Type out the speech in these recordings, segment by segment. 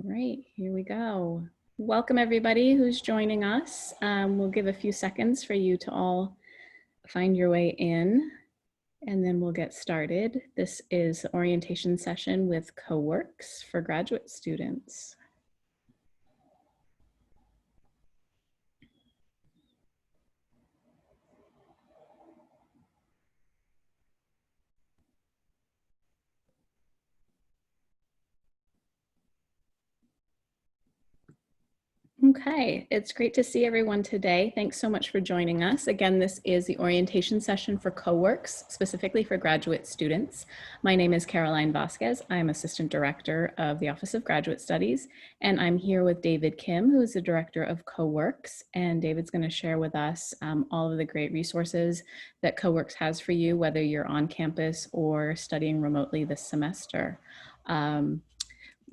right, here we go. Welcome everybody who's joining us. We'll give a few seconds for you to all find your way in, and then we'll get started. This is the orientation session with CoWorks for graduate students. Okay, it's great to see everyone today. Thanks so much for joining us. Again, this is the orientation session for CoWorks, specifically for graduate students. My name is Caroline Vasquez. I'm Assistant Director of the Office of Graduate Studies, and I'm here with David Kim, who is the Director of CoWorks. And David's going to share with us all of the great resources that CoWorks has for you, whether you're on campus or studying remotely this semester.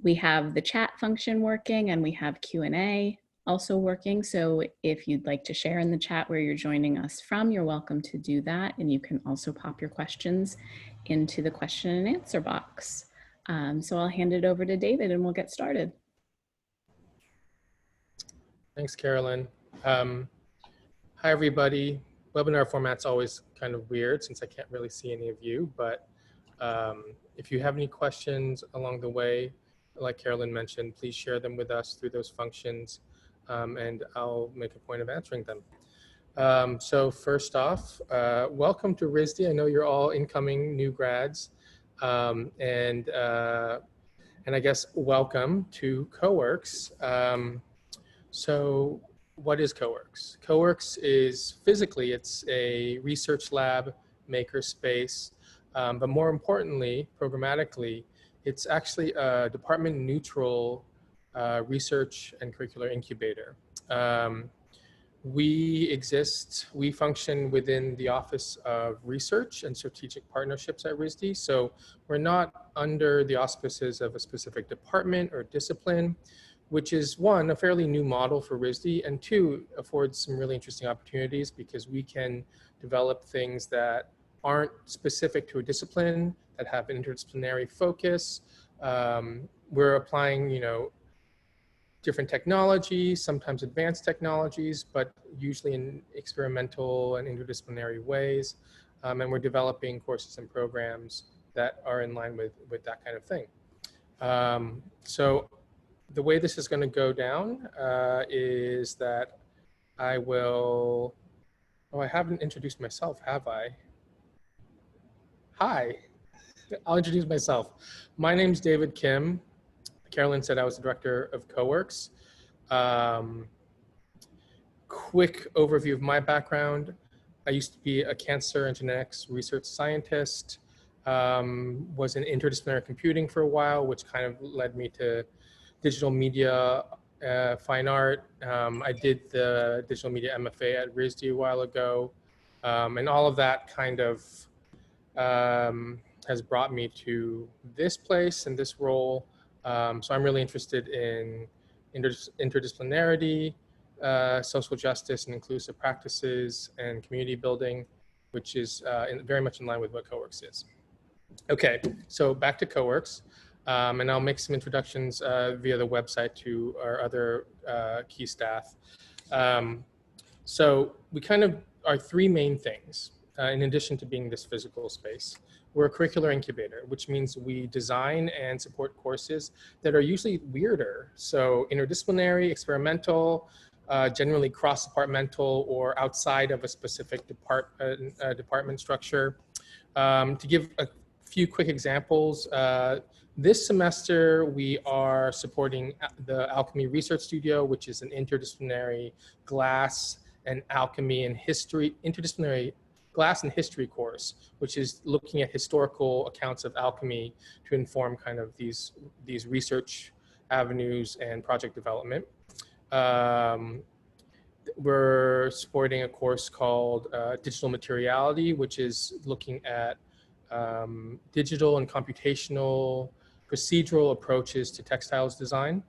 We have the chat function working, and we have Q&A also working. So if you'd like to share in the chat where you're joining us from, you're welcome to do that. And you can also pop your questions into the question and answer box. So I'll hand it over to David and we'll get started. Thanks, Carolyn. Hi, everybody. Webinar format's always kind of weird since I can't really see any of you, but if you have any questions along the way, like Carolyn mentioned, please share them with us through those functions, and I'll make a point of answering them. So first off, welcome to RISD. I know you're all incoming new grads, and I guess welcome to CoWorks. So what is CoWorks? CoWorks is physically, it's a research lab maker space, but more importantly, programmatically, it's actually a department neutral research and curricular incubator. We function within the Office of Research and Strategic Partnerships at RISD. So we're not under the auspices of a specific department or discipline, which is one, a fairly new model for RISD, and two, affords some really interesting opportunities because we can develop things that aren't specific to a discipline, that have interdisciplinary focus. We're applying, different technologies, sometimes advanced technologies, but usually in experimental and interdisciplinary ways. And we're developing courses and programs that are in line with that kind of thing. So the way this is going to go down is that I will, I haven't introduced myself, have I? Hi, I'll introduce myself. My name's David Kim. Carolyn said I was the director of CoWorks. Quick overview of my background. I used to be a cancer and genetics research scientist, was in interdisciplinary computing for a while, which kind of led me to digital media, fine art. I did the digital media MFA at RISD a while ago. And all of that kind of has brought me to this place and this role. So I'm really interested in interdisciplinarity, social justice and inclusive practices, and community building, which is very much in line with what CoWorks is. Okay, so back to CoWorks, and I'll make some introductions via the website to our other key staff. So we kind of are three main things. In addition to being this physical space. We're a curricular incubator, which means we design and support courses that are usually weirder. So interdisciplinary, experimental, generally cross-departmental or outside of a specific department structure. To give a few quick examples, this semester we are supporting the Alchemy Research Studio, which is an interdisciplinary glass and alchemy and interdisciplinary glass and history course, which is looking at historical accounts of alchemy to inform kind of these research avenues and project development. We're supporting a course called Digital Materiality, which is looking at digital and computational procedural approaches to textiles design.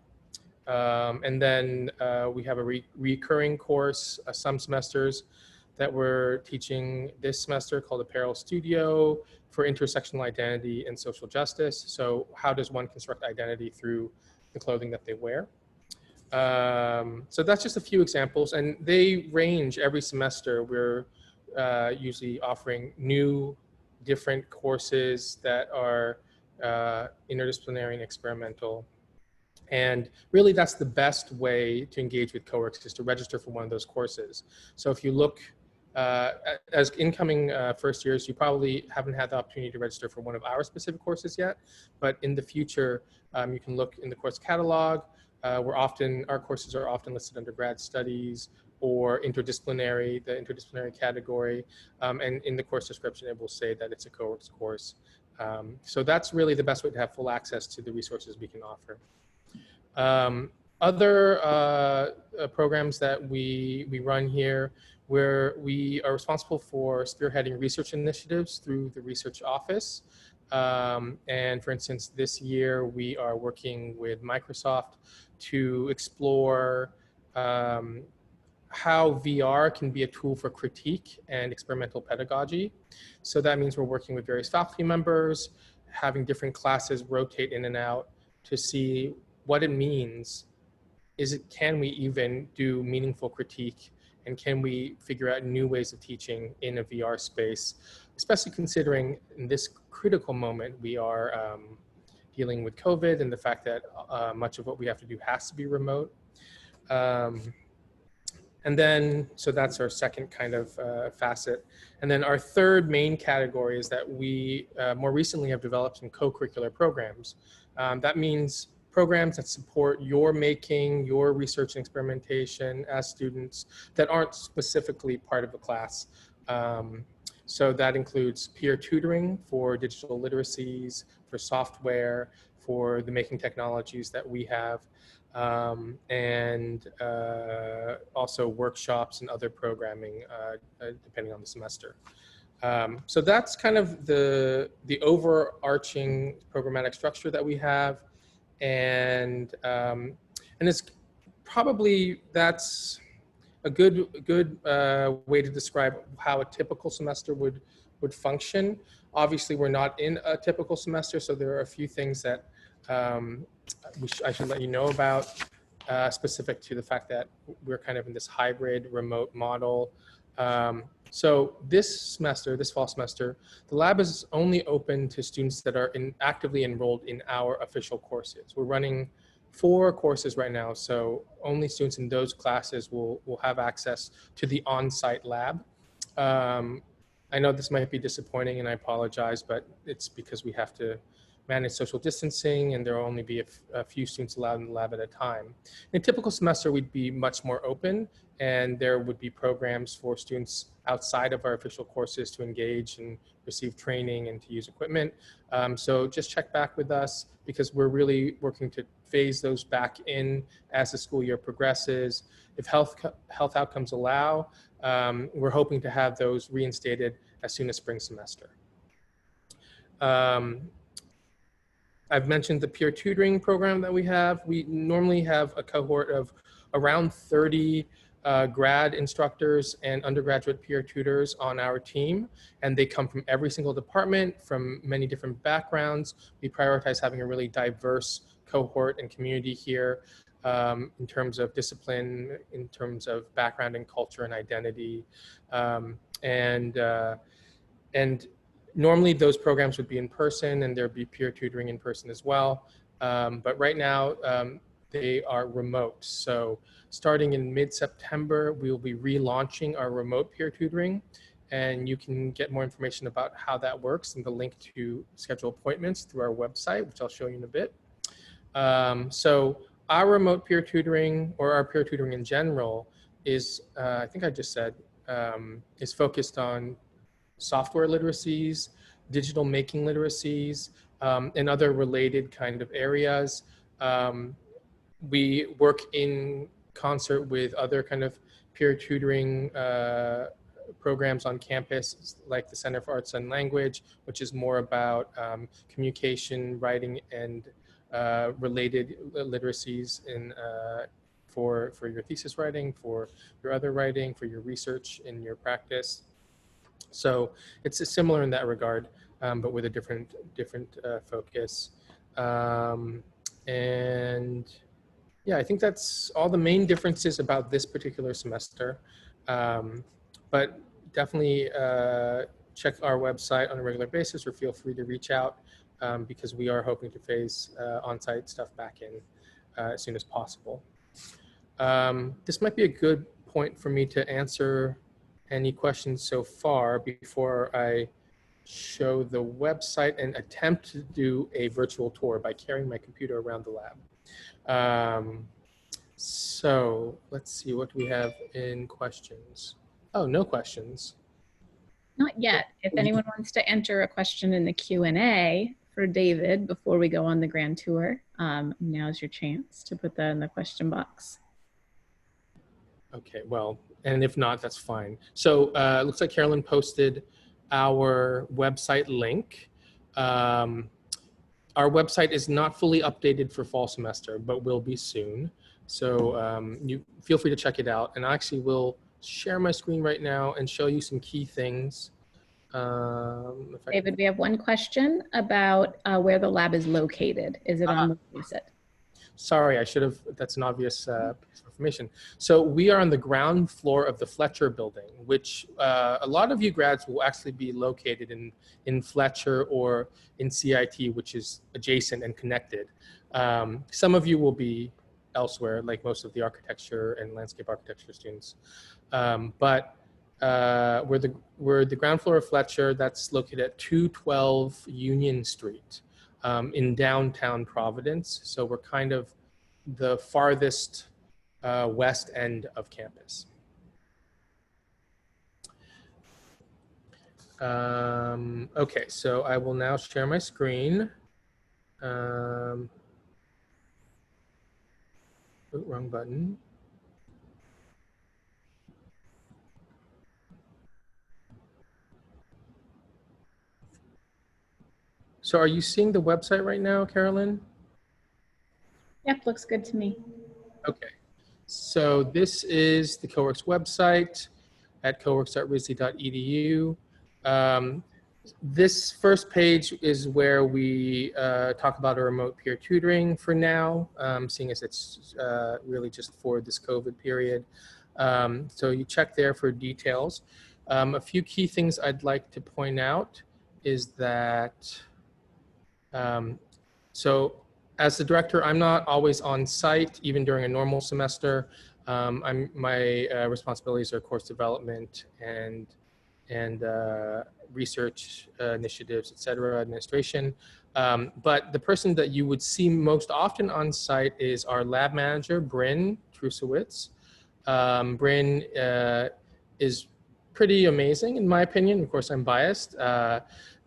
And then we have a recurring course some semesters that we're teaching this semester called Apparel Studio for intersectional identity and social justice. So how does one construct identity through the clothing that they wear. So that's just a few examples, and they range every semester. We're usually offering new, different courses that are interdisciplinary and experimental. And really, that's the best way to engage with CoWorks, is to register for one of those courses. So if you look, as incoming first years, you probably haven't had the opportunity to register for one of our specific courses yet, but in the future, you can look in the course catalog. Our courses are often listed under grad studies or interdisciplinary, the interdisciplinary category. And in the course description, it will say that it's a CoWorks course. So that's really the best way to have full access to the resources we can offer. Other programs that we run here, where we are responsible for spearheading research initiatives through the research office. And for instance, this year we are working with Microsoft to explore how VR can be a tool for critique and experimental pedagogy. So that means we're working with various faculty members, having different classes rotate in and out to see what it means. Can we even do meaningful critique, and can we figure out new ways of teaching in a VR space, especially considering in this critical moment we are dealing with COVID and the fact that much of what we have to do has to be remote. And then, so that's our second kind of facet. And then our third main category is that we more recently have developed some co-curricular programs. That means programs that support your making, your research and experimentation as students that aren't specifically part of a class. So that includes peer tutoring for digital literacies, for software, for the making technologies that we have, and also workshops and other programming depending on the semester. So that's kind of the overarching programmatic structure that we have. And it's probably, that's a good way to describe how a typical semester would function. Obviously, we're not in a typical semester, so there are a few things that I should let you know about, specific to the fact that we're kind of in this hybrid remote model. So this fall semester, the lab is only open to students that are actively enrolled in our official courses. We're running 4 courses right now, so only students in those classes will have access to the on-site lab. I know this might be disappointing, and I apologize, but it's because we have to manage social distancing, and there will only be a few students allowed in the lab at a time. In a typical semester, we'd be much more open, and there would be programs for students outside of our official courses to engage and receive training and to use equipment. So just check back with us, because we're really working to phase those back in as the school year progresses. If health outcomes allow, we're hoping to have those reinstated as soon as spring semester. I've mentioned the peer tutoring program that we have. We normally have a cohort of around 30 grad instructors and undergraduate peer tutors on our team, and they come from every single department, from many different backgrounds. We prioritize having a really diverse cohort and community here, in terms of discipline, in terms of background and culture and identity, and normally those programs would be in person, and there'd be peer tutoring in person as well. But right now they are remote. So starting in mid-September, we will be relaunching our remote peer tutoring, and you can get more information about how that works and the link to schedule appointments through our website, which I'll show you in a bit. So our remote peer tutoring, or our peer tutoring in general, is, I think I just said, is focused on software literacies, digital making literacies, and other related kind of areas. We work in concert with other kind of peer tutoring programs on campus, like the Center for Arts and Language, which is more about communication, writing, and related literacies for your thesis writing, for your other writing, for your research in your practice. So it's similar in that regard, but with a different focus. And yeah, I think that's all the main differences about this particular semester. But definitely check our website on a regular basis, or feel free to reach out, because we are hoping to phase on-site stuff back in as soon as possible. This might be a good point for me to answer any questions so far before I show the website and attempt to do a virtual tour by carrying my computer around the lab. So let's see, what do we have in questions? Oh, no questions. Not yet. If anyone wants to enter a question in the Q&A for David before we go on the grand tour, now's your chance to put that in the question box. Okay, well, and if not, that's fine. So it looks like Carolyn posted our website link. Our website is not fully updated for fall semester, but will be soon. So you feel free to check it out. And I actually will share my screen right now and show you some key things. David, we have one question about where the lab is located. Is it on the visit? Sorry, I should have, that's an obvious piece of information. So we are on the ground floor of the Fletcher building, which a lot of you grads will actually be located in Fletcher or in CIT, which is adjacent and connected. Some of you will be elsewhere, like most of the architecture and landscape architecture students. But we're the ground floor of Fletcher. That's located at 212 Union Street. In downtown Providence. So we're kind of the farthest west end of campus. Okay, so I will now share my screen. Oh, wrong button. So are you seeing the website right now, Carolyn? Yep, looks good to me. Okay, so this is the CoWorks website at coworks.risd.edu. This first page is where we talk about our remote peer tutoring for now, seeing as it's really just for this COVID period. So you check there for details. A few key things I'd like to point out is that so as the director, I'm not always on site, even during a normal semester. My responsibilities are course development and research initiatives, et cetera, administration. But the person that you would see most often on site is our lab manager, Bryn Trusowitz. Bryn is pretty amazing, in my opinion. Of course, I'm biased.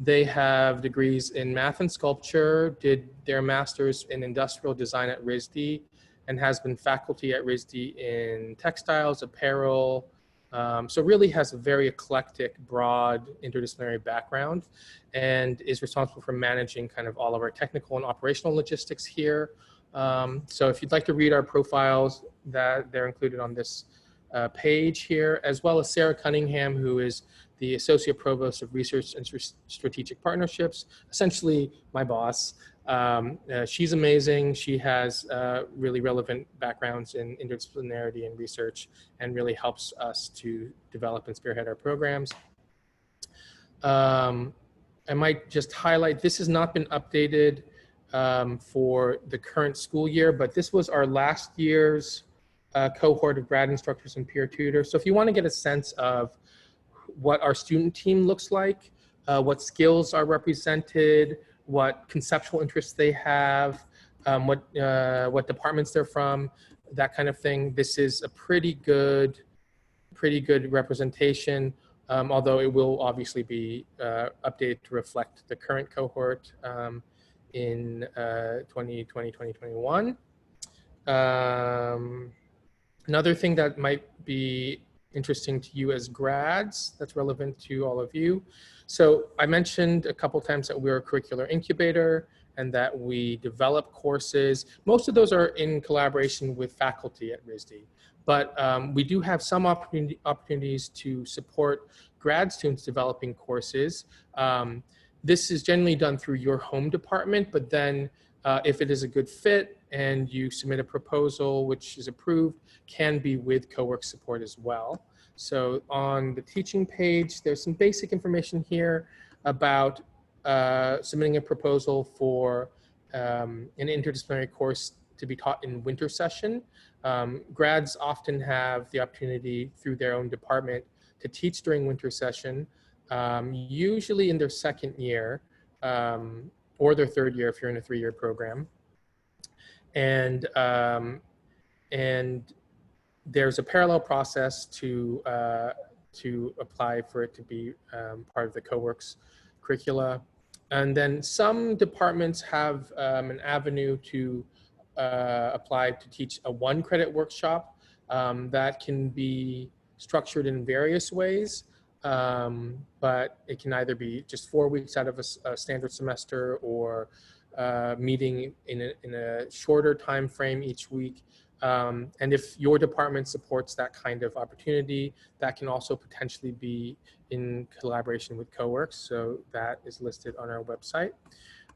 They have degrees in math and sculpture, did their master's in industrial design at RISD, and has been faculty at RISD in textiles, apparel. So really has a very eclectic, broad, interdisciplinary background, and is responsible for managing kind of all of our technical and operational logistics here. So if you'd like to read our profiles, that they're included on this page here, as well as Sarah Cunningham, who is the Associate Provost of Research and Strategic Partnerships, essentially my boss. She's amazing. She has really relevant backgrounds in interdisciplinarity and research, and really helps us to develop and spearhead our programs. I might just highlight, this has not been updated for the current school year, but this was our last year's cohort of grad instructors and peer tutors. So if you want to get a sense of what our student team looks like, what skills are represented, what conceptual interests they have, what departments they're from, that kind of thing, this is a pretty good representation, although it will obviously be updated to reflect the current cohort in 2020, 2021. Another thing that might be interesting to you as grads, that's relevant to all of you. So I mentioned a couple times that we're a curricular incubator and that we develop courses. Most of those are in collaboration with faculty at RISD, but we do have some opportunities to support grad students developing courses. This is generally done through your home department, but then If it is a good fit and you submit a proposal which is approved, can be with CoWorks support as well. So on the teaching page, there's some basic information here about submitting a proposal for an interdisciplinary course to be taught in winter session. Grads often have the opportunity through their own department to teach during winter session, usually in their second year. Or their third year if you're in a 3-year program. And there's a parallel process to apply for it to be part of the CoWorks curricula. And then some departments have an avenue to apply to teach a 1-credit workshop that can be structured in various ways. But it can either be just 4 weeks out of a standard semester, or meeting in a shorter time frame each week. And if your department supports that kind of opportunity, that can also potentially be in collaboration with CoWorks. So that is listed on our website.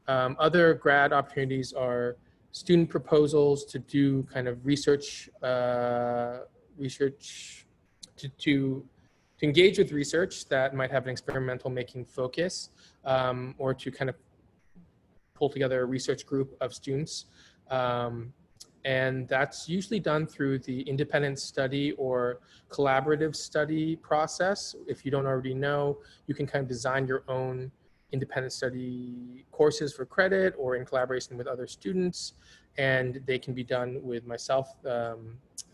Other grad opportunities are student proposals to do kind of research, to engage with research that might have an experimental making focus, or to kind of pull together a research group of students. And that's usually done through the independent study or collaborative study process. If you don't already know, you can kind of design your own independent study courses for credit or in collaboration with other students. And they can be done with myself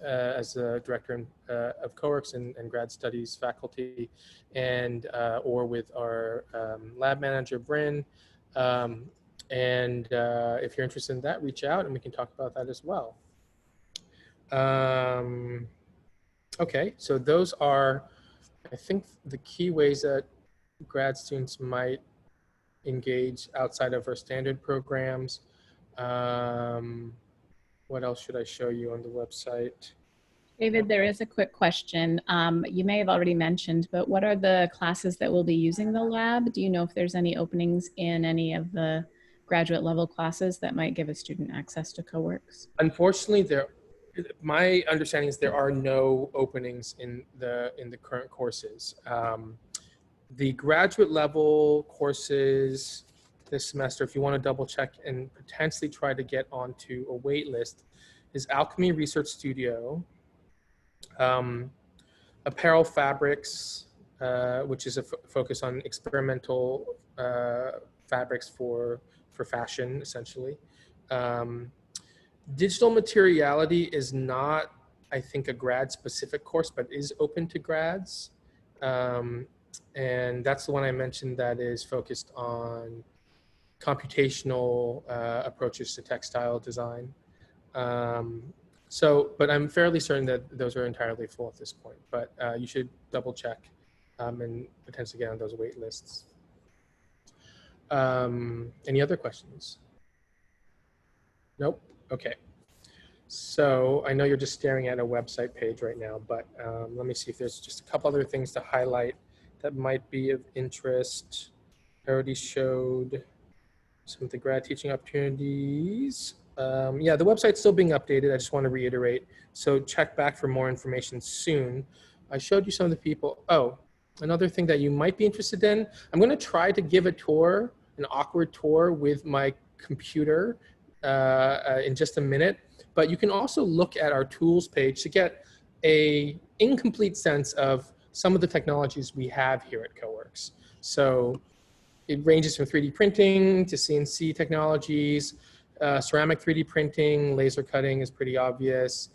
as the director of CoWorks and grad studies faculty, and or with our lab manager, Bryn. And if you're interested in that, reach out and we can talk about that as well. Okay, so those are, I think, the key ways that grad students might engage outside of our standard programs. What else should I show you on the website? David, there is a quick question. You may have already mentioned, but what are the classes that will be using the lab? Do you know if there's any openings in any of the graduate level classes that might give a student access to CoWorks? Unfortunately, my understanding is there are no openings in the current courses. The graduate level courses this semester, if you want to double check and potentially try to get onto a wait list, is Alchemy Research Studio, Apparel Fabrics, which is a focus on experimental fabrics for fashion, essentially. Digital Materiality is not, I think, a grad specific course, but is open to grads. And that's the one I mentioned that is focused on computational approaches to textile design. But I'm fairly certain that those are entirely full at this point, but you should double check and potentially get on those wait lists. Any other questions? Nope. Okay. So I know you're just staring at a website page right now, but let me see if there's just a couple other things to highlight that might be of interest. I already showed some of the grad teaching opportunities. Yeah, the website's still being updated. I just want to reiterate. So check back for more information soon. I showed you some of the people. Oh, another thing that you might be interested in. I'm going to try to give a tour, an awkward tour with my computer in just a minute. But you can also look at our tools page to get an incomplete sense of some of the technologies we have here at CoWorks. So it ranges from 3D printing to CNC technologies, ceramic 3D printing, laser cutting is pretty obvious,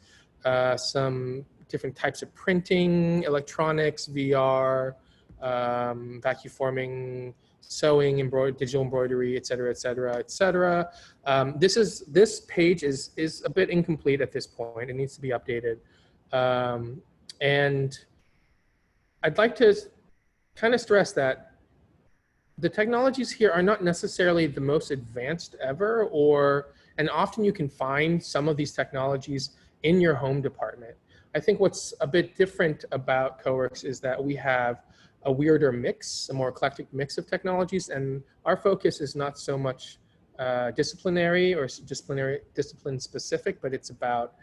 some different types of printing, electronics, VR, vacuum forming, sewing, digital embroidery, et cetera, et cetera, et cetera. This page is a bit incomplete at this point. It needs to be updated. And I'd like to kind of stress that the technologies here are not necessarily the most advanced ever, and often you can find some of these technologies in your home department. I think what's a bit different about CoWorks is that we have a weirder mix, a more eclectic mix of technologies, and our focus is not so much disciplinary or discipline specific, but it's about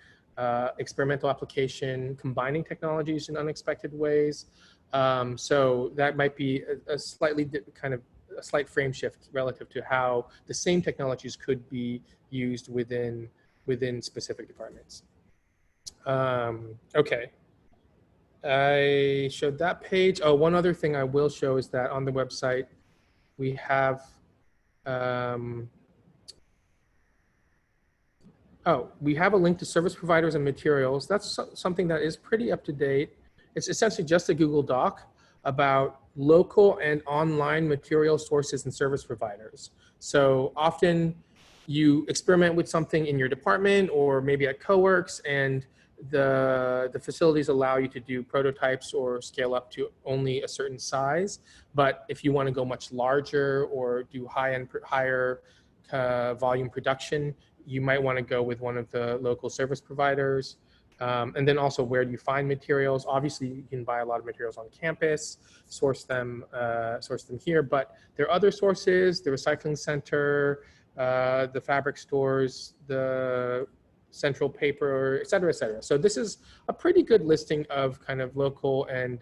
experimental application, combining technologies in unexpected ways. So that might be a slightly kind of a slight frame shift relative to how the same technologies could be used within specific departments. Okay. I showed that page. Oh, one other thing I will show is that on the website, we have, we have a link to service providers and materials. That's something that is pretty up to date. It's essentially just a Google Doc about local and online material sources and service providers. So often you experiment with something in your department or maybe at CoWorks, and the facilities allow you to do prototypes or scale up to only a certain size. But if you want to go much larger or do higher volume production, you might want to go with one of the local service providers. And then also, where do you find materials? Obviously, you can buy a lot of materials on campus, source them here. But there are other sources: the recycling center, the fabric stores, the central paper, et cetera, et cetera. So this is a pretty good listing of kind of local and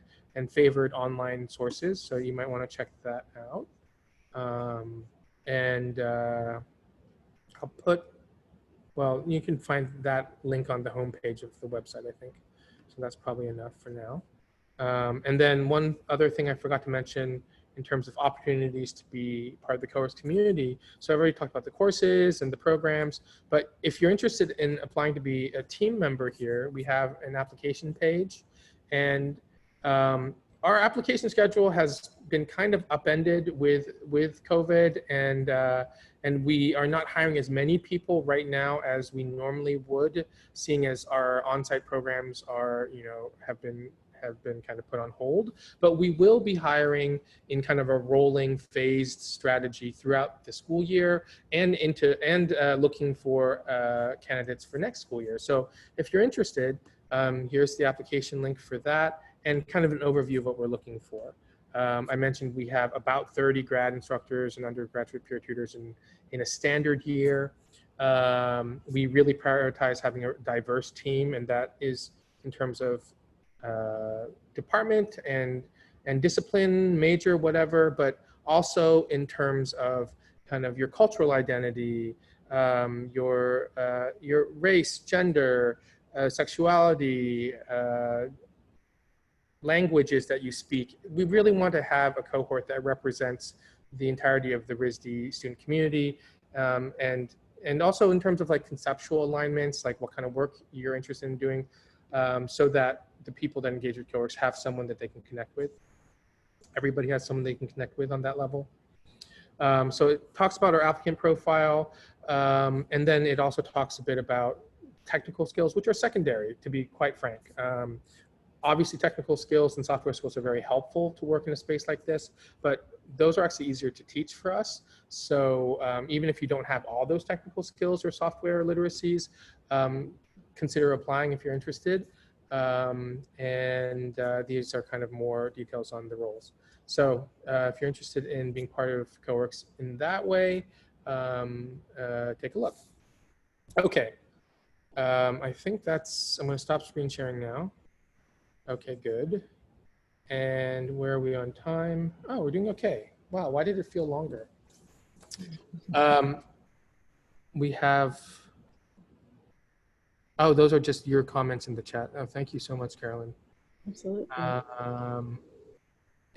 favored online sources. So you might want to check that out. I'll put, well, you can find that link on the homepage of the website, I think. So that's probably enough for now. And then one other thing I forgot to mention in terms of opportunities to be part of the CoWorks community. So I've already talked about the courses and the programs, but if you're interested in applying to be a team member here, we have an application page. And our application schedule has been kind of upended with COVID, and we are not hiring as many people right now as we normally would, seeing as our on-site programs are, have been kind of put on hold. But we will be hiring in kind of a rolling phased strategy throughout the school year and looking for candidates for next school year. So if you're interested, here's the application link for that and kind of an overview of what we're looking for. I mentioned we have about 30 grad instructors and undergraduate peer tutors in a standard year. We really prioritize having a diverse team, and that is in terms of department and discipline, major, whatever, but also in terms of kind of your cultural identity, your race, gender, sexuality, languages that you speak. We really want to have a cohort that represents the entirety of the RISD student community, and also in terms of like conceptual alignments, like what kind of work you're interested in doing, so that the people that engage with CoWorks have someone that they can connect with. Everybody has someone they can connect with on that level. So it talks about our applicant profile, and then it also talks a bit about technical skills, which are secondary, to be quite frank. Obviously, technical skills and software skills are very helpful to work in a space like this, but those are actually easier to teach for us. So even if you don't have all those technical skills or software literacies, consider applying if you're interested. These are kind of more details on the roles. So if you're interested in being part of CoWorks in that way, take a look. Okay, I think I'm gonna stop screen sharing now. Okay, good. And where are we on time? Oh, we're doing okay. Wow, why did it feel longer? We have, oh, those are just your comments in the chat. Oh, thank you so much, Carolyn. Absolutely.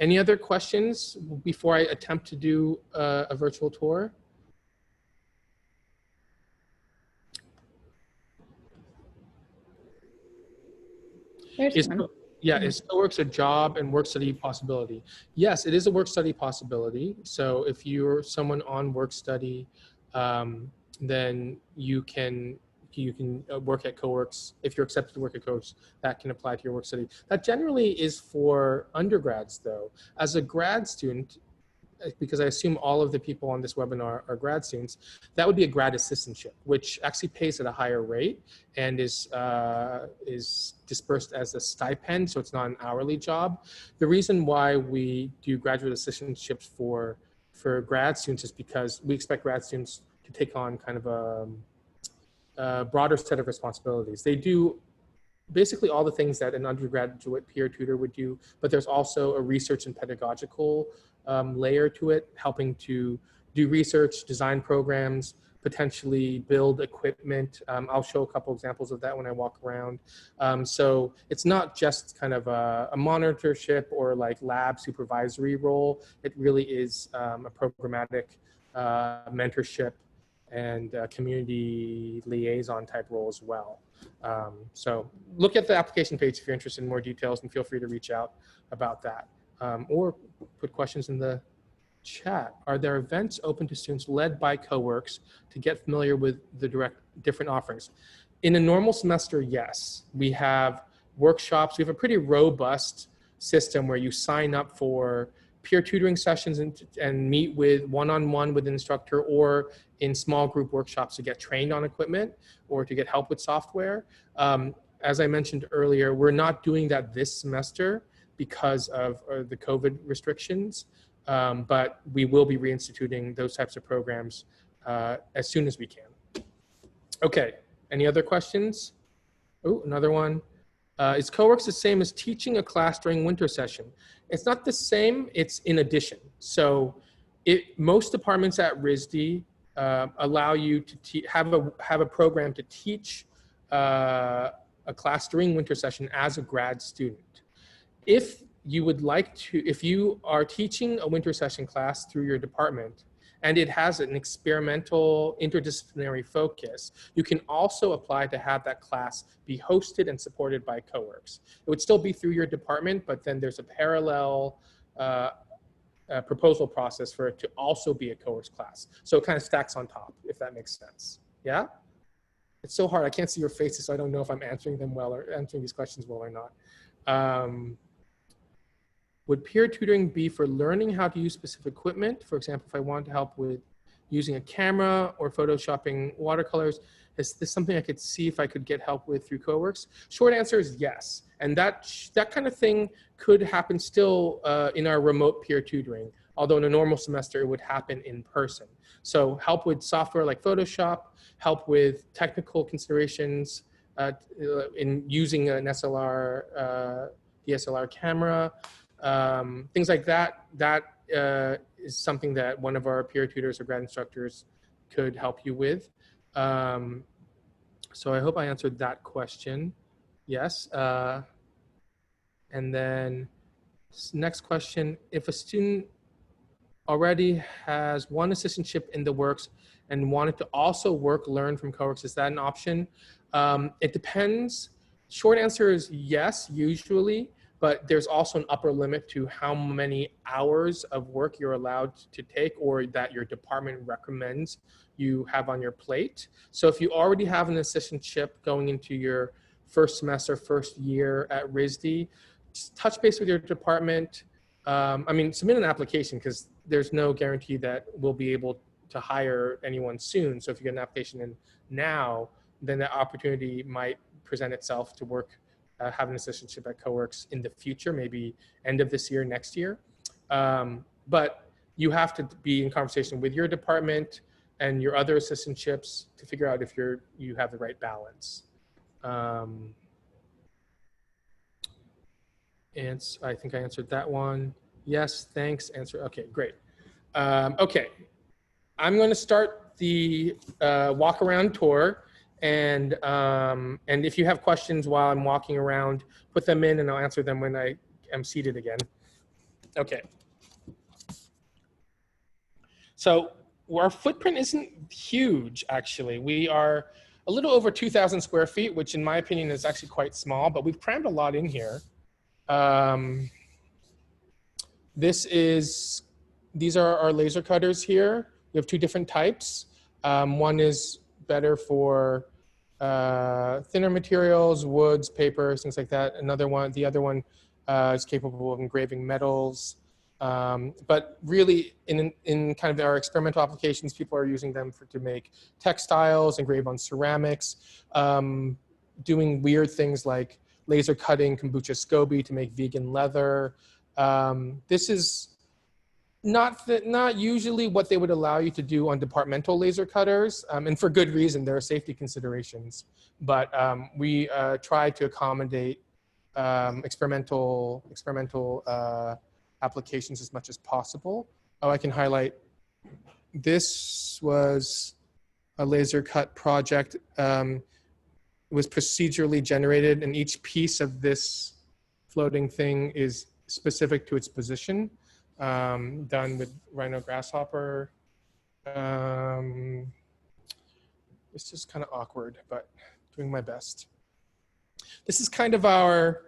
Any other questions before I attempt to do a virtual tour? There's one. Yeah, is CoWorks a job and work study possibility? Yes, it is a work study possibility. So if you're someone on work study, then you can work at CoWorks. If you're accepted to work at CoWorks, that can apply to your work study. That generally is for undergrads, though. As a grad student, because I assume all of the people on this webinar are grad students, that would be a grad assistantship, which actually pays at a higher rate and is dispersed as a stipend, so it's not an hourly job. The reason why we do graduate assistantships for grad students is because we expect grad students to take on kind of a broader set of responsibilities. They do basically all the things that an undergraduate peer tutor would do, but there's also a research and pedagogical layer to it, helping to do research, design programs, potentially build equipment. I'll show a couple examples of that when I walk around. So it's not just kind of a monitorship or like lab supervisory role. It really is a programmatic mentorship and community liaison type role as well. So look at the application page if you're interested in more details, and feel free to reach out about that. Or put questions in the chat. Are there events open to students led by CoWorks to get familiar with the different offerings? In a normal semester, yes. We have workshops. We have a pretty robust system where you sign up for peer tutoring sessions and meet with one-on-one with an instructor, or in small group workshops to get trained on equipment or to get help with software. As I mentioned earlier, we're not doing that this semester because of the COVID restrictions, but we will be reinstituting those types of programs as soon as we can. Okay, any other questions? Oh, another one. Is CoWorks the same as teaching a class during winter session? It's not the same, it's in addition. So most departments at RISD allow you to have a program to teach a class during winter session as a grad student. If you would like to, if you are teaching a winter session class through your department and it has an experimental interdisciplinary focus, you can also apply to have that class be hosted and supported by CoWorks. It would still be through your department, but then there's a parallel proposal process for it to also be a CoWorks class. So it kind of stacks on top, if that makes sense. Yeah? It's so hard. I can't see your faces, so I don't know if I'm answering them well or answering these questions well or not. Would peer tutoring be for learning how to use specific equipment? For example, if I want to help with using a camera or photoshopping watercolors, is this something I could see if I could get help with through CoWorks? Short answer is yes. And that kind of thing could happen still in our remote peer tutoring, although in a normal semester it would happen in person. So help with software like Photoshop, help with technical considerations in using an SLR, DSLR camera, things like that. That is something that one of our peer tutors or grad instructors could help you with. So I hope I answered that question. Yes. And then next question, if a student already has one assistantship in the works and wanted to also learn from CoWorks, is that an option? It depends. Short answer is yes, usually, but there's also an upper limit to how many hours of work you're allowed to take or that your department recommends you have on your plate. So if you already have an assistantship going into your first semester, first year at RISD, just touch base with your department. Submit an application because there's no guarantee that we'll be able to hire anyone soon. So if you get an application in now, then that opportunity might present itself to work, have an assistantship at CoWorks in the future, maybe end of this year, next year. But you have to be in conversation with your department and your other assistantships to figure out if you have the right balance. And I think I answered that one. Yes, thanks, answer. Okay, great. Okay, I'm going to start the walk around tour. And if you have questions while I'm walking around, put them in and I'll answer them when I am seated again. Okay. So our footprint isn't huge, actually. We are a little over 2,000 square feet, which in my opinion is actually quite small, but we've crammed a lot in here. These are our laser cutters here. We have two different types. One is better for thinner materials, woods, papers, things like that. The other one is capable of engraving metals. But really, in kind of our experimental applications, people are using them to make textiles, engrave on ceramics, doing weird things like laser cutting kombucha SCOBY to make vegan leather. This is Not usually what they would allow you to do on departmental laser cutters, and for good reason. There are safety considerations, but we try to accommodate experimental applications as much as possible. Oh, I can highlight. This was a laser cut project. It was procedurally generated, and each piece of this floating thing is specific to its position. Done with Rhino Grasshopper. It's just kind of awkward, but doing my best. This is kind of our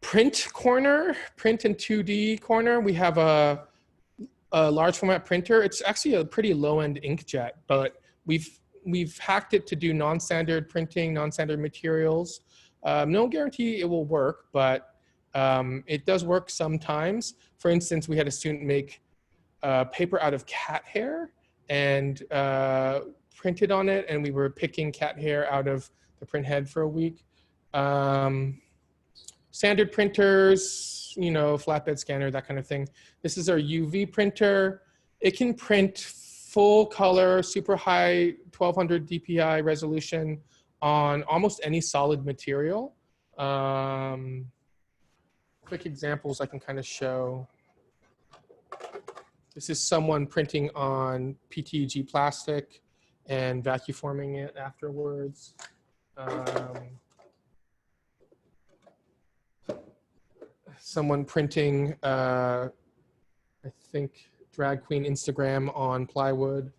print corner, print and 2D corner. We have a large format printer. It's actually a pretty low end inkjet, but we've hacked it to do non-standard printing, non-standard materials. No guarantee it will work, but it does work sometimes. For instance, we had a student make paper out of cat hair and printed on it, and we were picking cat hair out of the print head for a week. Standard printers, you know, flatbed scanner, that kind of thing. This is our UV printer. It can print full color, super high 1200 DPI resolution on almost any solid material. Quick examples I can kind of show. This is someone printing on PETG plastic and vacuum forming it afterwards. Someone printing, I think, drag queen Instagram on plywood.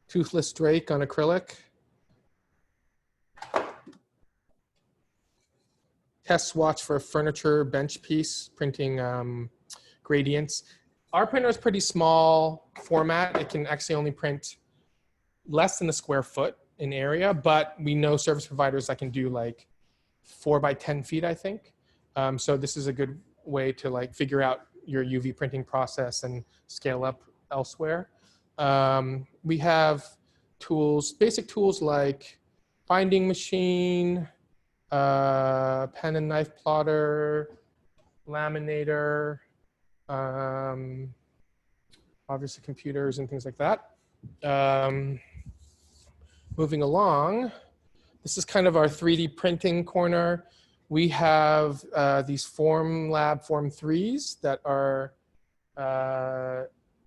Toothless Drake on acrylic. Test swatch for a furniture bench piece, printing gradients. Our printer is pretty small format. It can actually only print less than a square foot in area, but we know service providers that can do like 4 by 10 feet, I think. So this is a good way to like figure out your UV printing process and scale up elsewhere. We have tools, basic tools like binding machine, pen and knife plotter, laminator, obviously computers and things like that. Moving along, this is kind of our 3D printing corner. We have these Form Lab Form 3s that are SLA,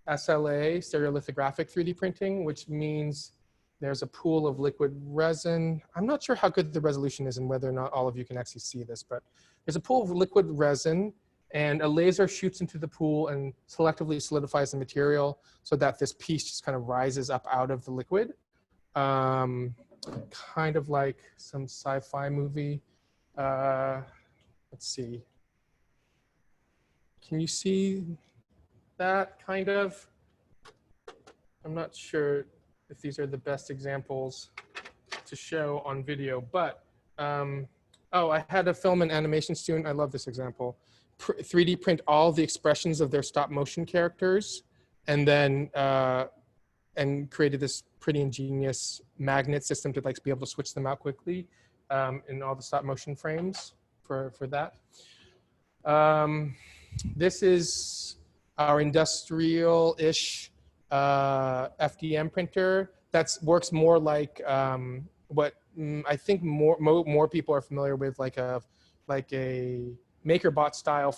stereolithographic 3D printing, which means there's a pool of liquid resin. I'm not sure how good the resolution is and whether or not all of you can actually see this, but there's a pool of liquid resin and a laser shoots into the pool and selectively solidifies the material so that this piece just kind of rises up out of the liquid. Kind of like some sci-fi movie. Let's see. Can you see that kind of? I'm not sure if these are the best examples to show on video, but oh, I had a film and animation student. I love this example. 3D print all the expressions of their stop motion characters, and then and created this pretty ingenious magnet system to like be able to switch them out quickly in all the stop motion frames for that. This is our industrial-ish FDM printer that works more like what I think more people are familiar with, like a MakerBot style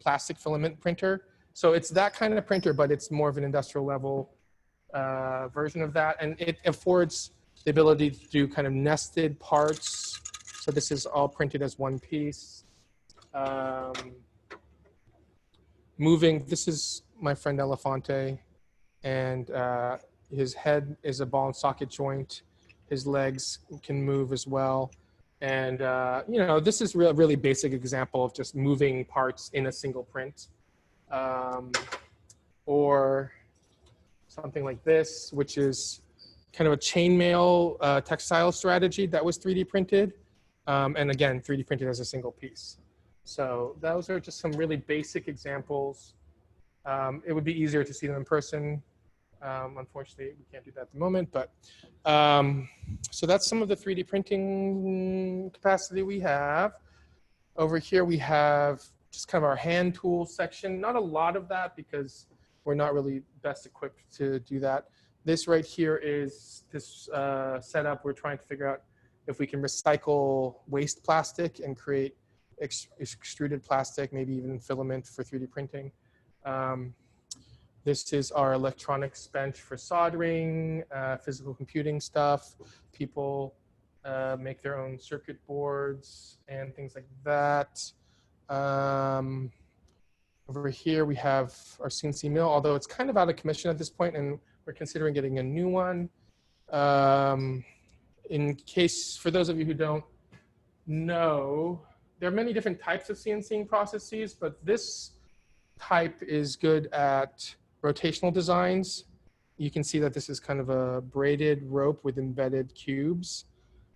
plastic filament printer. So it's that kind of printer, but it's more of an industrial level version of that, and it affords the ability to do kind of nested parts. So this is all printed as one piece. Moving, this is my friend Elefante, and his head is a ball and socket joint. His legs can move as well. And you know, this is a really basic example of just moving parts in a single print. Or something like this, which is kind of a chainmail textile strategy that was 3D printed. And again, 3D printed as a single piece. So those are just some really basic examples. It would be easier to see them in person. Unfortunately, we can't do that at the moment, but so that's some of the 3D printing capacity we have. Over here we have just kind of our hand tools section. Not a lot of that because we're not really best equipped to do that. This right here is this setup. We're trying to figure out if we can recycle waste plastic and create extruded plastic, maybe even filament for 3D printing. This is our electronics bench for soldering, physical computing stuff. People make their own circuit boards and things like that. Over here we have our CNC mill, although it's kind of out of commission at this point, and we're considering getting a new one. In case, for those of you who don't know, there are many different types of CNCing processes, but this type is good at rotational designs. You can see that this is kind of a braided rope with embedded cubes.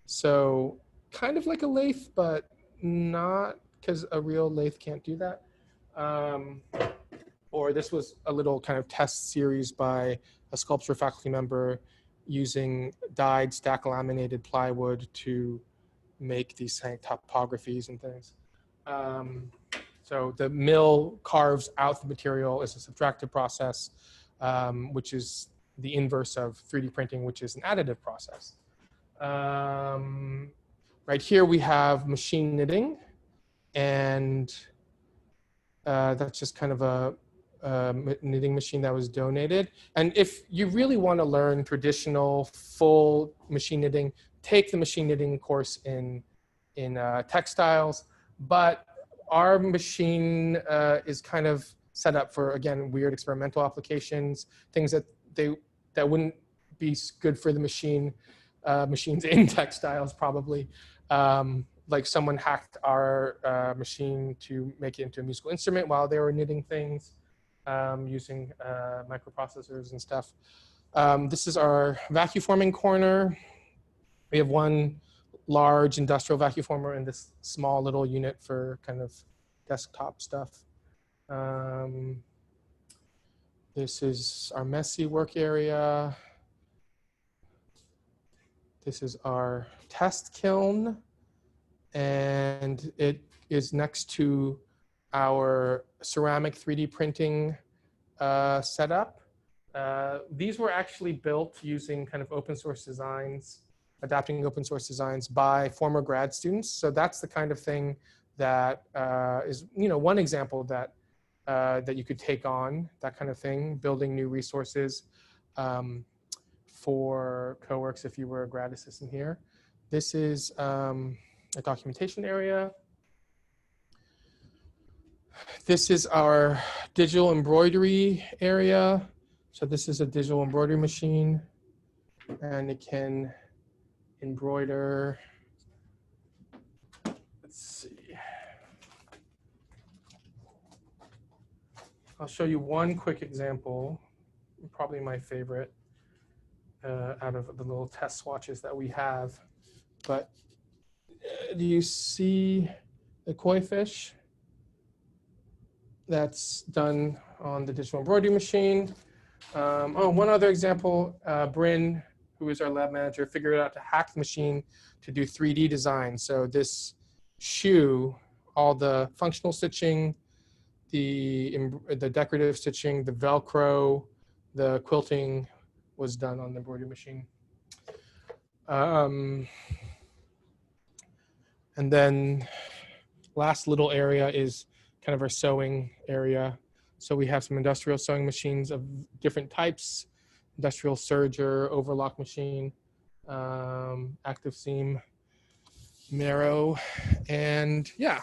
So kind of like a lathe, but not, because a real lathe can't do that. Or this was a little kind of test series by a sculpture faculty member using dyed stack laminated plywood to make these topographies and things. So the mill carves out the material as a subtractive process, which is the inverse of 3D printing, which is an additive process. Right here we have machine knitting, and that's just kind of a knitting machine that was donated. And if you really want to learn traditional full machine knitting, take the machine knitting course in textiles. But our machine is kind of set up for, again, weird experimental applications, things that wouldn't be good for the machines in textiles probably. Like someone hacked our machine to make it into a musical instrument while they were knitting things using microprocessors and stuff. This is our vacuum forming corner. We have one large industrial vacuum former and this small little unit for kind of desktop stuff. This is our messy work area. This is our test kiln, and it is next to our ceramic 3D printing setup. These were actually built using kind of open source designs, adapting open source designs by former grad students. So that's the kind of thing that is, one example that that you could take on, that kind of thing, building new resources for CoWorks if you were a grad assistant here. This is a documentation area. This is our digital embroidery area. So this is a digital embroidery machine, and it can embroider. Let's see. I'll show you one quick example, probably my favorite out of the little test swatches that we have. But do you see the koi fish? That's done on the digital embroidery machine. One other example, Bryn, who is our lab manager, figured out to hack the machine to do 3D design. So this shoe, all the functional stitching, the decorative stitching, the Velcro, the quilting was done on the embroidery machine. And then last little area is kind of our sewing area. So we have some industrial sewing machines of different types, industrial serger, overlock machine, active seam, marrow, and yeah.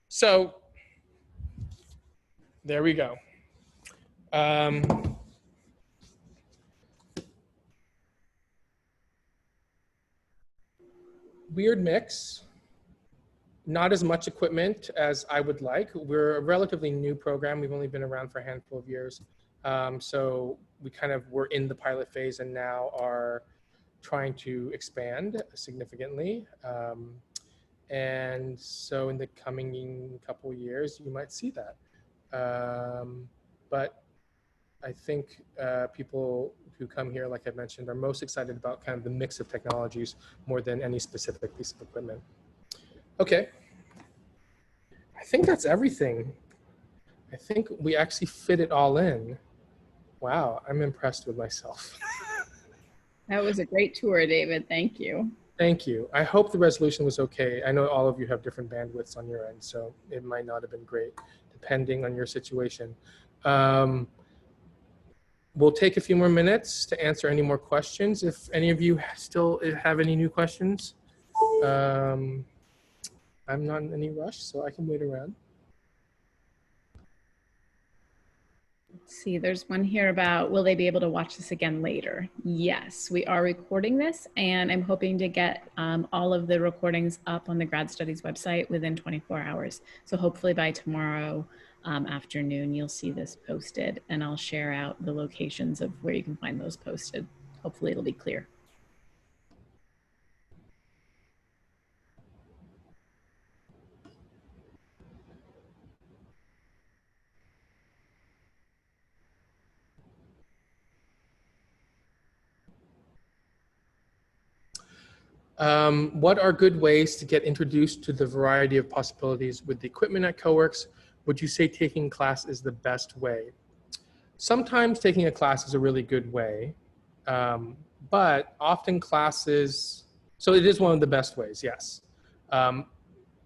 So there we go. Weird mix. Not as much equipment as I would like. We're a relatively new program. We've only been around for a handful of years. So we kind of were in the pilot phase and now are trying to expand significantly. And so in the coming couple of years, you might see that. But I think people who come here, like I mentioned, are most excited about kind of the mix of technologies more than any specific piece of equipment. Okay. think that's everything. I think we actually fit it all in. Wow, I'm impressed with myself. That was a great tour, David. Thank you. Thank you. I hope the resolution was okay. I know all of you have different bandwidths on your end, so it might not have been great, depending on your situation. Um, we'll take a few more minutes to answer any more questions. If any of you still have any new questions, I'm not in any rush, so I can wait around. Let's see, there's one here about, will they be able to watch this again later? Yes, we are recording this, and I'm hoping to get all of the recordings up on the Grad Studies website within 24 hours. So hopefully by tomorrow afternoon, you'll see this posted, and I'll share out the locations of where you can find those posted. Hopefully it'll be clear. What are good ways to get introduced to the variety of possibilities with the equipment at CoWorks? Would you say taking class is the best way? Sometimes taking a class is a really good way, but often classes, so it is one of the best ways, yes.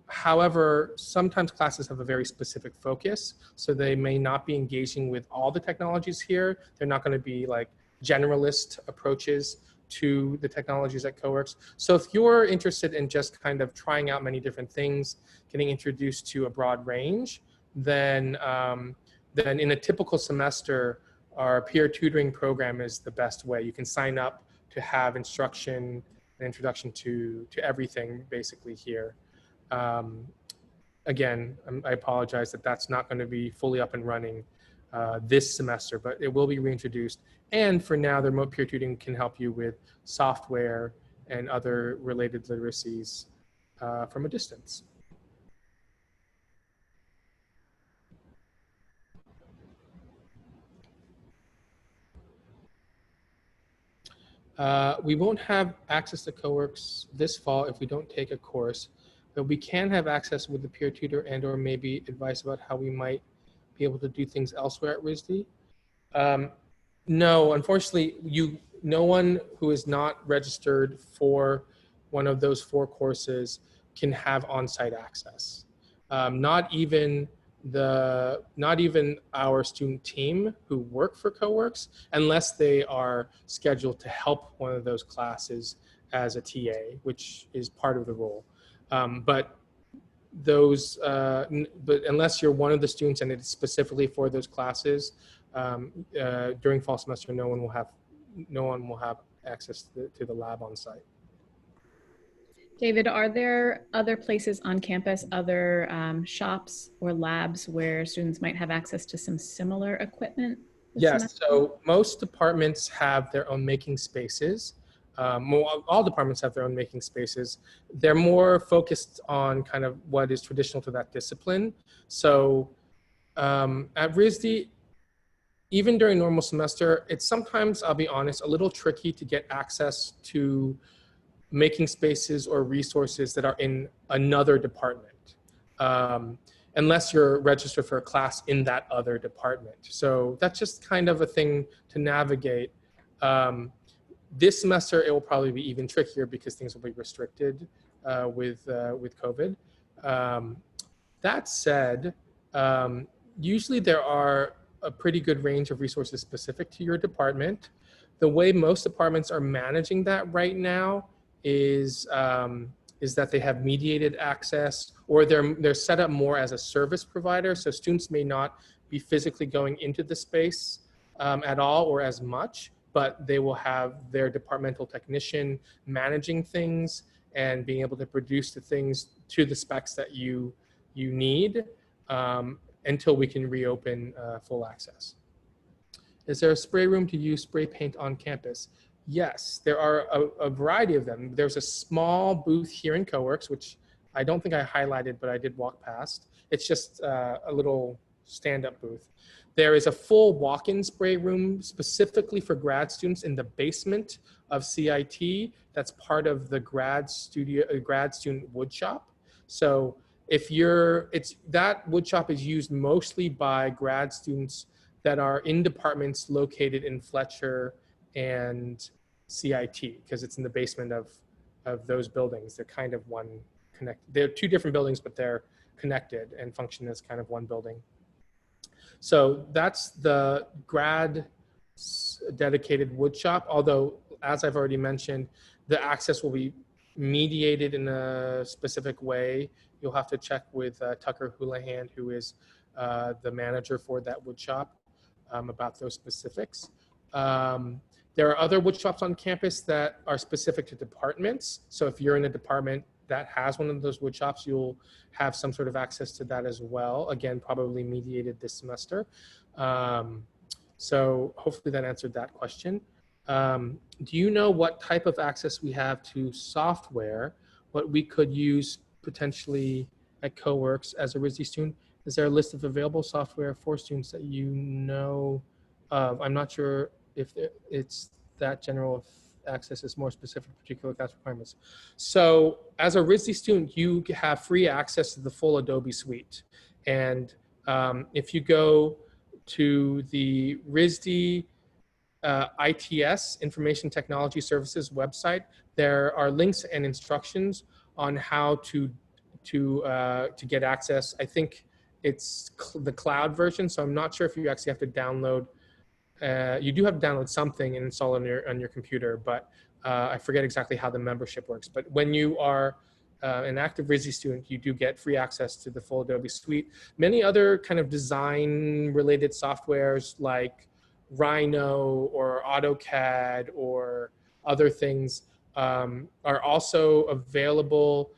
However, sometimes classes have a very specific focus, so they may not be engaging with all the technologies here. They're not going to be like generalist approaches to the technologies at CoWorks. So if you're interested in just kind of trying out many different things, getting introduced to a broad range, then in a typical semester, our peer tutoring program is the best way. You can sign up to have instruction and introduction to everything basically here. Again, I apologize that that's not going to be fully up and running this semester, but it will be reintroduced. And for now, the remote peer tutoring can help you with software and other related literacies from a distance. We won't have access to CoWorks this fall if we don't take a course, but we can have access with the peer tutor and or maybe advice about how we might be able to do things elsewhere at RISD. No, unfortunately, no one who is not registered for one of those 4 courses can have on-site access. Not even our student team who work for CoWorks, unless they are scheduled to help one of those classes as a TA, which is part of the role. But unless you're one of the students and it's specifically for those classes, during fall semester, no one will have access to the lab on site. David, are there other places on campus, other shops or labs where students might have access to some similar equipment? Yes, so most departments have their own making spaces. All departments have their own making spaces. They're more focused on kind of what is traditional to that discipline. So at RISD, even during normal semester, it's sometimes, I'll be honest, a little tricky to get access to making spaces or resources that are in another department, unless you're registered for a class in that other department. So that's just kind of a thing to navigate. This semester, it will probably be even trickier because things will be restricted with COVID. That said, usually there are a pretty good range of resources specific to your department. The way most departments are managing that right now is that they have mediated access, or they're set up more as a service provider. So students may not be physically going into the space at all or as much, but they will have their departmental technician managing things and being able to produce the things to the specs that you need until we can reopen full access. Is there a spray room to use spray paint on campus? Yes, there are a variety of them. There's a small booth here in CoWorks, which I don't think I highlighted, but I did walk past. It's just a little stand-up booth. There is a full walk-in spray room specifically for grad students in the basement of CIT. That's part of the grad student wood shop. So that woodshop is used mostly by grad students that are in departments located in Fletcher and CIT, because it's in the basement of those buildings. They're kind of one connected. They're two different buildings, but they're connected and function as kind of one building. So that's the grad dedicated woodshop, although as I've already mentioned, the access will be mediated in a specific way. You'll have to check with Tucker Houlihan, who is the manager for that woodshop, about those specifics. There are other woodshops on campus that are specific to departments. So if you're in a department that has one of those woodshops, you'll have some sort of access to that as well. Again, probably mediated this semester. So hopefully that answered that question. Do you know what type of access we have to software, what we could use potentially at CoWorks as a RISD student? Is there a list of available software for students that you know of? I'm not sure if it's that general, if access is more specific to particular class requirements. So as a RISD student, you have free access to the full Adobe suite. And if you go to the RISD ITS, Information Technology Services website, there are links and instructions on how to get access. I think it's the cloud version, so I'm not sure if you actually have to download. You do have to download something and install on your computer, but I forget exactly how the membership works. But when you are an active RISD student, you do get free access to the full Adobe suite. Many other kind of design-related softwares like Rhino or AutoCAD or other things are also available,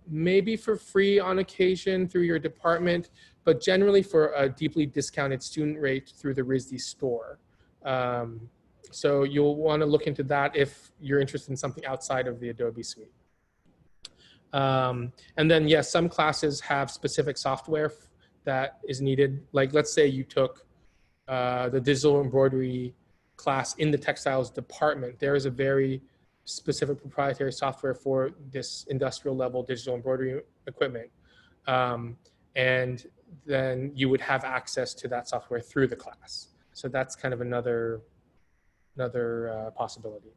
maybe for free on occasion through your department, but generally for a deeply discounted student rate through the RISD store. So you'll want to look into that if you're interested in something outside of the Adobe suite. And then, yes, some classes have specific software that is needed. Like, let's say you took the digital embroidery class in the textiles department. There is a very specific proprietary software for this industrial level digital embroidery equipment. And then you would have access to that software through the class. So that's kind of another possibility.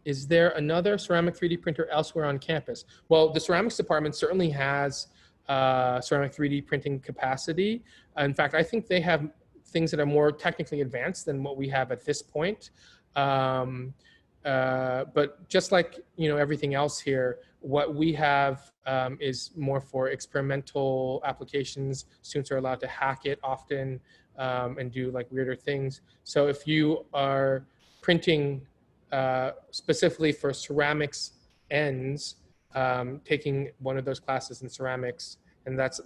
Is there another ceramic 3D printer elsewhere on campus? Well, the ceramics department certainly has ceramic 3D printing capacity. In fact, I think they have things that are more technically advanced than what we have at this point. But just like everything else here, what we have is more for experimental applications. Students are allowed to hack it often and do like weirder things. So if you are printing specifically for ceramics ends, taking one of those classes in ceramics, and that's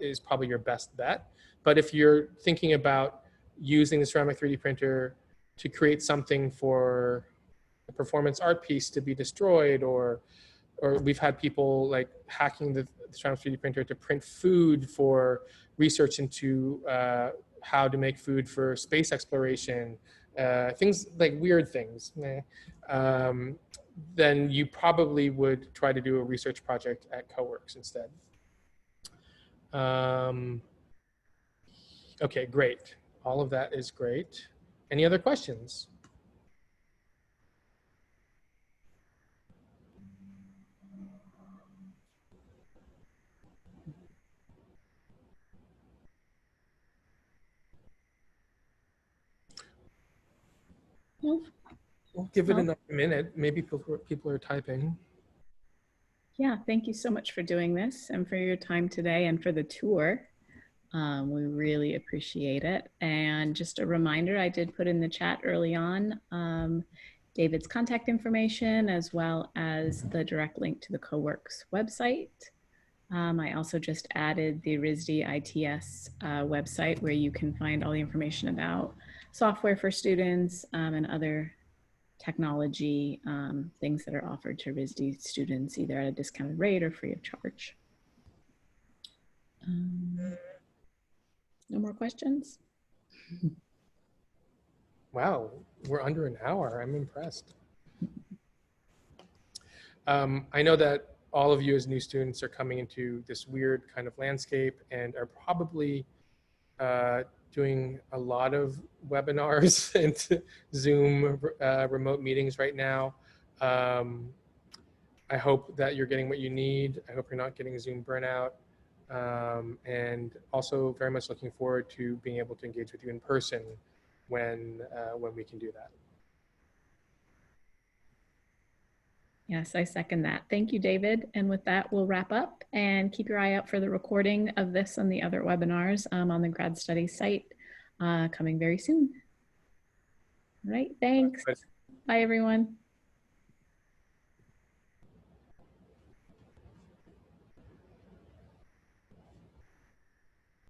is probably your best bet. But if you're thinking about using the ceramic 3D printer to create something for a performance art piece to be destroyed, or we've had people like hacking the ceramic 3D printer to print food for research into how to make food for space exploration, things like weird things, then you probably would try to do a research project at CoWorks instead. Okay, great. All of that is great. Any other questions? No. We'll give it another minute. Maybe people are typing. Yeah, thank you so much for doing this and for your time today and for the tour. We really appreciate it. And just a reminder, I did put in the chat early on David's contact information as well as the direct link to the CoWorks website. I also just added the RISD ITS website where you can find all the information about software for students and other technology things that are offered to RISD students either at a discounted rate or free of charge. No more questions? Wow, we're under an hour. I'm impressed. I know that all of you as new students are coming into this weird kind of landscape and are probably uh, doing a lot of webinars and Zoom remote meetings right now. Um, I hope that you're getting what you need. I hope you're not getting Zoom burnout. And also very much looking forward to being able to engage with you in person when we can do that. Yes, I second that. Thank you, David. And with that, we'll wrap up and keep your eye out for the recording of this and the other webinars on the grad studies site coming very soon. All right, thanks. Bye, everyone.